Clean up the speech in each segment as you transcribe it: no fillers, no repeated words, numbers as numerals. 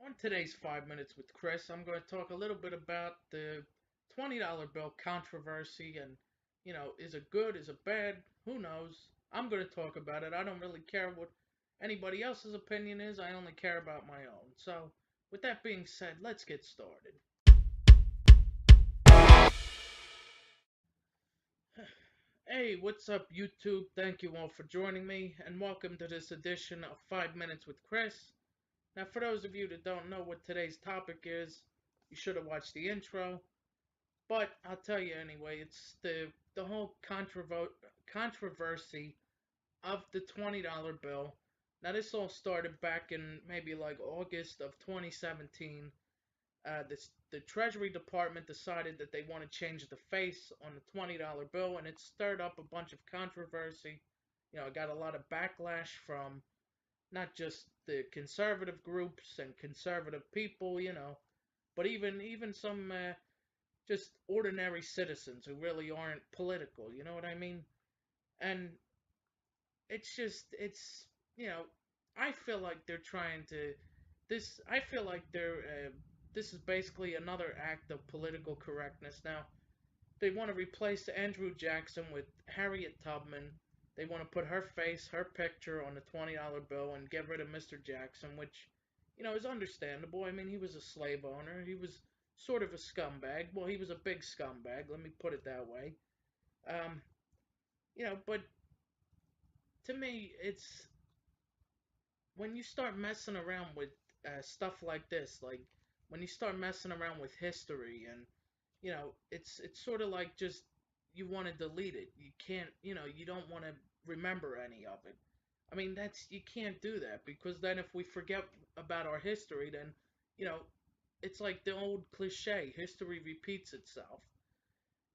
On today's 5 Minutes with Chris, I'm going to talk a little bit about the $20 bill controversy and, is it good, is it bad? Who knows? I'm going to talk about it. I don't really care what anybody else's opinion is, I only care about my own. So, with that being said, let's get started. Hey, what's up, YouTube? Thank you all for joining me, and welcome to this edition of 5 Minutes with Chris. Now, for those of you that don't know what today's topic is, you should have watched the intro. But I'll tell you anyway, it's the whole controversy of the $20 bill. Now this all started back in maybe like August of 2017. The Treasury Department decided that they want to change the face on the $20 bill, and it stirred up a bunch of controversy. It got a lot of backlash from not just the conservative groups and conservative people, but even some just ordinary citizens who really aren't political, you know what I mean? And it's you know I feel like they're trying to this I feel like this is basically another act of political correctness. Now they want to replace Andrew Jackson with Harriet Tubman. They want to put her face, her picture on the $20 bill and get rid of Mr. Jackson, which is understandable. I mean, he was a slave owner. He was sort of a scumbag. Well, he was a big scumbag, let me put it that way. um but to me, it's when you start messing around with stuff like this, like when you start messing around with history, and it's sort of like just you want to delete it. You can't, you don't want to remember any of it. I mean, that's you can't do that, because then if we forget about our history, then you know it's like the old cliche: history repeats itself.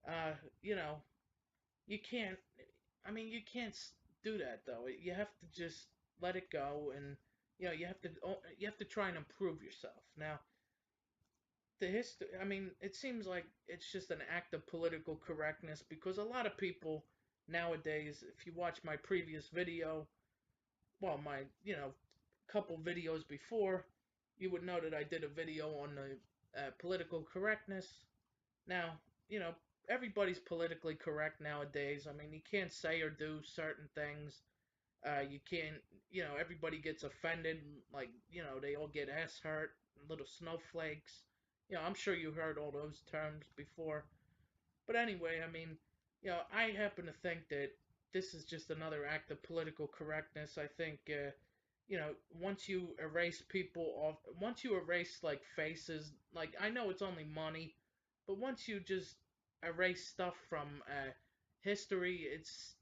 Uh, you know, you can't. I mean, you can't do that though. You have to just let it go, and you have to try and improve yourself. Now, the history. I mean, it seems like it's just an act of political correctness, because a lot of people nowadays, if you watch my previous video, well, my couple videos before, you would know that I did a video on the political correctness. Now, you know, everybody's politically correct nowadays. I mean, you can't say or do certain things. You can't, everybody gets offended. Like, they all get ass hurt, little snowflakes. I'm sure you heard all those terms before. But anyway, I mean, I happen to think that this is just another act of political correctness. I think, once you erase people off, once you erase like faces, like I know it's only money, but once you just erase stuff from history, it's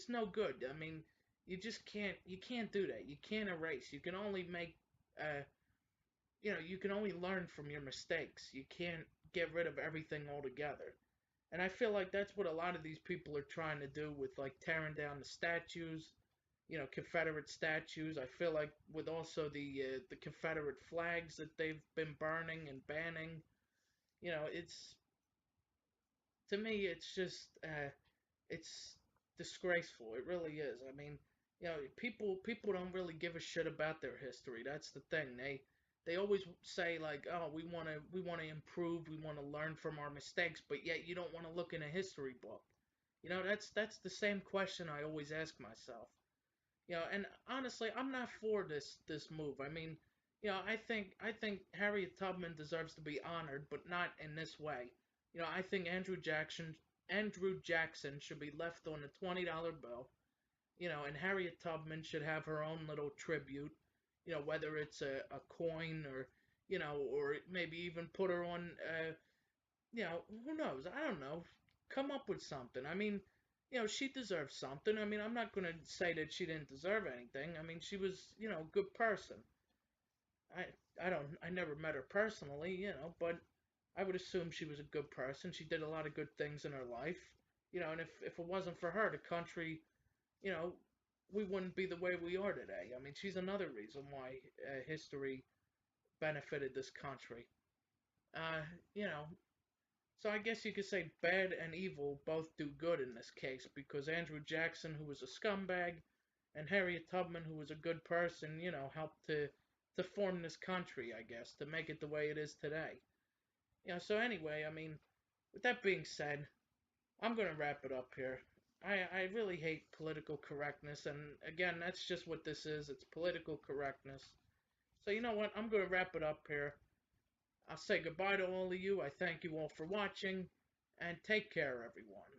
no good. I mean, you can't do that. You can't erase. You can only make, uh, you can only learn from your mistakes. You can't get rid of everything altogether. And I feel like that's what a lot of these people are trying to do with like tearing down the statues, Confederate statues. I feel like with also the Confederate flags that they've been burning and banning, it's to me it's just it's disgraceful. It really is. I mean, people don't really give a shit about their history. That's the thing. They always say like, oh, we want to improve, we want to learn from our mistakes, but yet you don't want to look in a history book. That's the same question I always ask myself. And honestly, I'm not for this move. I mean, I think Harriet Tubman deserves to be honored, but not in this way. I think Andrew Jackson should be left on a $20 bill. And Harriet Tubman should have her own little tribute. Whether it's a coin, or maybe even put her on. Who knows? I don't know. Come up with something. I mean, she deserves something. I mean, I'm not going to say that she didn't deserve anything. I mean, she was, a good person. I I never met her personally, but I would assume she was a good person. She did a lot of good things in her life. And if it wasn't for her, the country, you know, we wouldn't be the way we are today. I mean, she's another reason why history benefited this country. Uh, you know, So I guess you could say bad and evil both do good in this case, because Andrew Jackson, who was a scumbag, and Harriet Tubman, who was a good person, helped to to form this country, I guess, to make it the way it is today. So anyway, I mean, with that being said, I'm gonna wrap it up here. I really hate political correctness, and again, that's just what this is. It's political correctness. So you know what? I'm gonna wrap it up here. I'll say goodbye to all of you. I thank you all for watching, and take care, everyone.